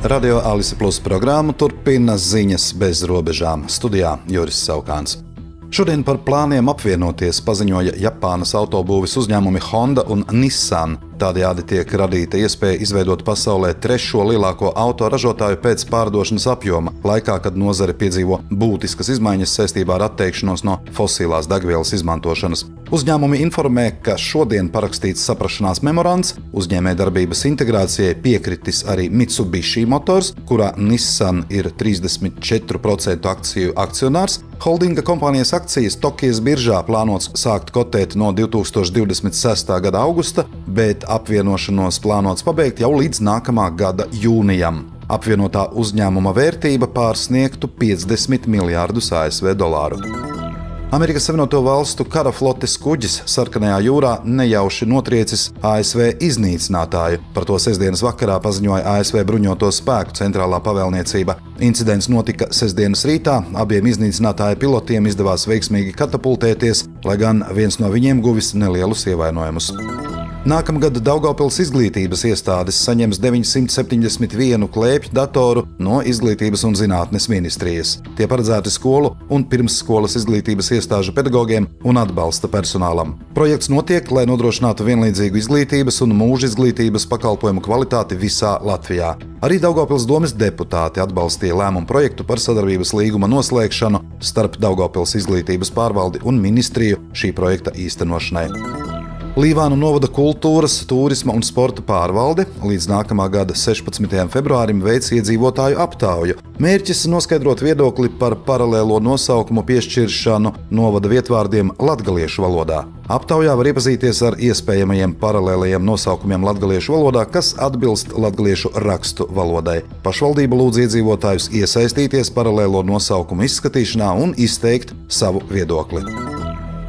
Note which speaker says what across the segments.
Speaker 1: Radio Alise Plus programmu turpina ziņas bez robežām. Studijā Juris Saukāns. Šodien par plāniem apvienoties paziņoja Japānas autobūves uzņēmumi Honda un Nissan. Tādējādi tiek radīta iespēja izveidot pasaulē trešo lielāko autoražotāju pēc pārdošanas apjoma, laikā, kad nozare piedzīvo būtiskas izmaiņas saistībā ar atteikšanos no fosilās degvielas izmantošanas. Uzņēmumi informē, ka šodien parakstīts saprašanās memorands, uzņēmējdarbības integrācijai piekritis arī Mitsubishi Motors, kurā Nissan ir 34% akciju akcionārs. Holdinga kompānijas akcijas Tokijas biržā plānots sākt kotēt no 2026. gada augusta, bet apvienošanos plānots pabeigt jau līdz nākamā gada jūnijam. Apvienotā uzņēmuma vērtība pārsniegtu 50 miljārdus ASV dolāru. Amerikas Savienoto Valstu kara flotes kuģis Sarkanajā jūrā nejauši notriecis ASV iznīcinātāju. Par to sestdienas vakarā paziņoja ASV bruņoto spēku centrālā pavēlniecība. Incidents notika sestdienas rītā, abiem iznīcinātāja pilotiem izdevās veiksmīgi katapultēties, lai gan viens no viņiem guvis nelielus ievainojumus. Nākamgad Daugavpils izglītības iestādes saņems 971 klēpju datoru no Izglītības un zinātnes ministrijas. Tie paredzēti skolu un pirmsskolas izglītības iestāžu pedagogiem un atbalsta personālam. Projekts notiek, lai nodrošinātu vienlīdzīgu izglītības un mūža izglītības pakalpojumu kvalitāti visā Latvijā. Arī Daugavpils domes deputāti atbalstīja lēmumu projektu par sadarbības līguma noslēgšanu starp Daugavpils izglītības pārvaldi un ministriju šī projekta īstenošanai. Līvānu novada kultūras, turisma un sporta pārvalde līdz nākamā gada 16. februārim veic iedzīvotāju aptauju. Mērķis noskaidrot viedokli par paralēlo nosaukumu piešķiršanu novada vietvārdiem latgaliešu valodā. Aptaujā var iepazīties ar iespējamajiem paralēlajiem nosaukumiem latgaliešu valodā, kas atbilst latgaliešu rakstu valodai. Pašvaldība lūdz iedzīvotājus iesaistīties paralēlo nosaukumu izskatīšanā un izteikt savu viedokli.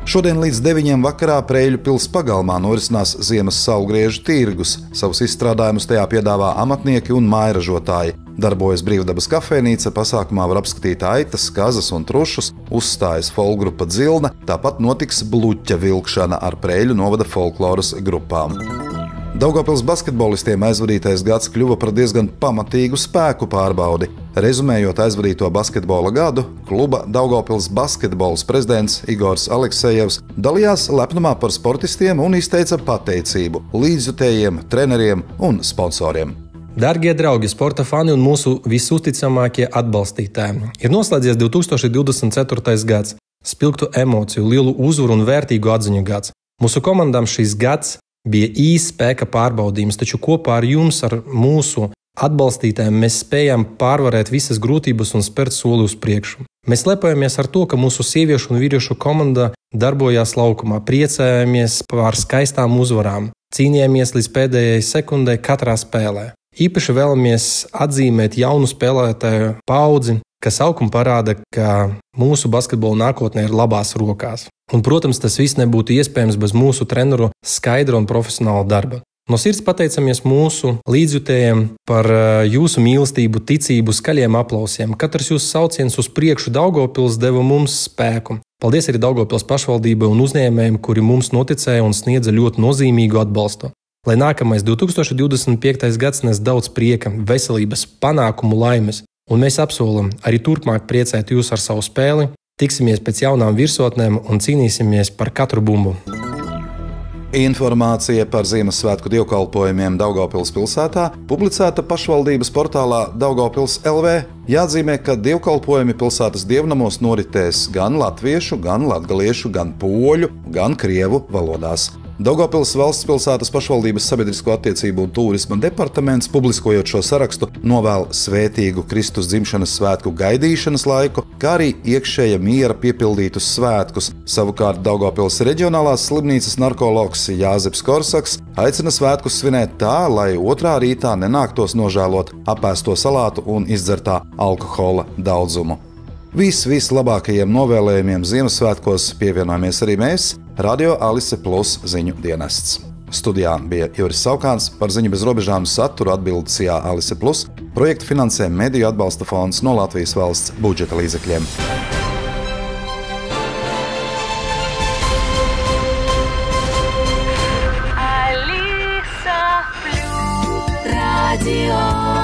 Speaker 1: Šodien līdz 9 vakarā Preiļu pils pagalmā norisinās ziemas saulgriežu tirgus. Savus izstrādājumus tajā piedāvā amatnieki un mājražotāji. Darbojas brīvdabas kafejnīca, pasākumā var apskatīt aitas, kazas un trušus, uzstājas folkgrupa Dzilna, tāpat notiks bluķa vilkšana ar Preiļu novada folkloras grupām. Daugavpils basketbolistiem aizvadītais gads kļuva par diezgan pamatīgu spēku pārbaudi. Rezumējot aizvadīto basketbola gadu, kluba Daugavpils basketbols prezidents Igors Aleksejevs dalījās lepnumā par sportistiem un izteica pateicību līdzjutējiem, treneriem un sponsoriem.
Speaker 2: Dargie draugi, sporta fani un mūsu visusticamākie atbalstītāji! Ir noslēdzies 2024. gads. Spilgtu emociju, lielu uzvaru un vērtīgu atziņu gads. Mūsu komandām šis gads bija īsts spēka pārbaudījums, taču kopā ar jums, ar mūsu atbalstītājiem, mēs spējām pārvarēt visas grūtības un spērt soli uz priekšu. Mēs lepojamies ar to, ka mūsu sieviešu un vīriešu komanda darbojās laukumā, priecājamies par skaistām uzvarām, cīnījāmies līdz pēdējai sekundei katrā spēlē. Īpaši vēlamies atzīmēt jaunu spēlētāju paudzi, kas auguma parāda, ka mūsu basketbola nākotnē ir labās rokās. Un, protams, tas viss nebūtu iespējams bez mūsu treneru skaidra un profesionāla darba. No sirds pateicamies mūsu līdzjutējiem par jūsu mīlestību, ticību, skaļiem aplausiem. Katrs jūsu sauciens uz priekšu Daugavpils deva mums spēku. Paldies arī Daugavpils pašvaldībai un uzņēmējiem, kuri mums noticēja un sniedza ļoti nozīmīgu atbalstu. Lai nākamais 2025. gads nes daudz prieka, veselības, panākumu, laimes. Un mēs apsolam arī turpmāk priecēt jūs ar savu spēli, tiksimies pēc jaunām virsotnēm un cīnīsimies par katru bumbu.
Speaker 1: Informācija par Ziemassvētku dievkalpojumiem Daugavpils pilsētā publicēta pašvaldības portālā Daugavpils LV. Jāatzīmē, ka dievkalpojumi pilsētas dievnamos noritēs gan latviešu, gan latgaliešu, gan poļu, gan krievu valodās. Daugavpils valsts pilsētas pašvaldības sabiedrisko attiecību un tūrisma departaments, publiskojot šo sarakstu, novēl svētīgu Kristus dzimšanas svētku gaidīšanas laiku, kā arī iekšēja miera piepildītus svētkus. Savukārt Daugavpils reģionālās slimnīcas narkologs Jāzeps Korsaks aicina svētkus svinēt tā, lai otrā rītā nenāktos nožēlot apēsto salātu un izdzertā alkohola daudzumu. Vislabākajiem novēlējumiem Ziemassvētkos pievienojamies arī mēs, Radio Alise Plus ziņu dienests. Studijā bija Juris Saukāns, par ziņu bez robežām saturu atbildīja Alise Plus. Projektu finansē Mediju atbalsta fonds no Latvijas valsts budžeta līdzekļiem.
Speaker 3: Radio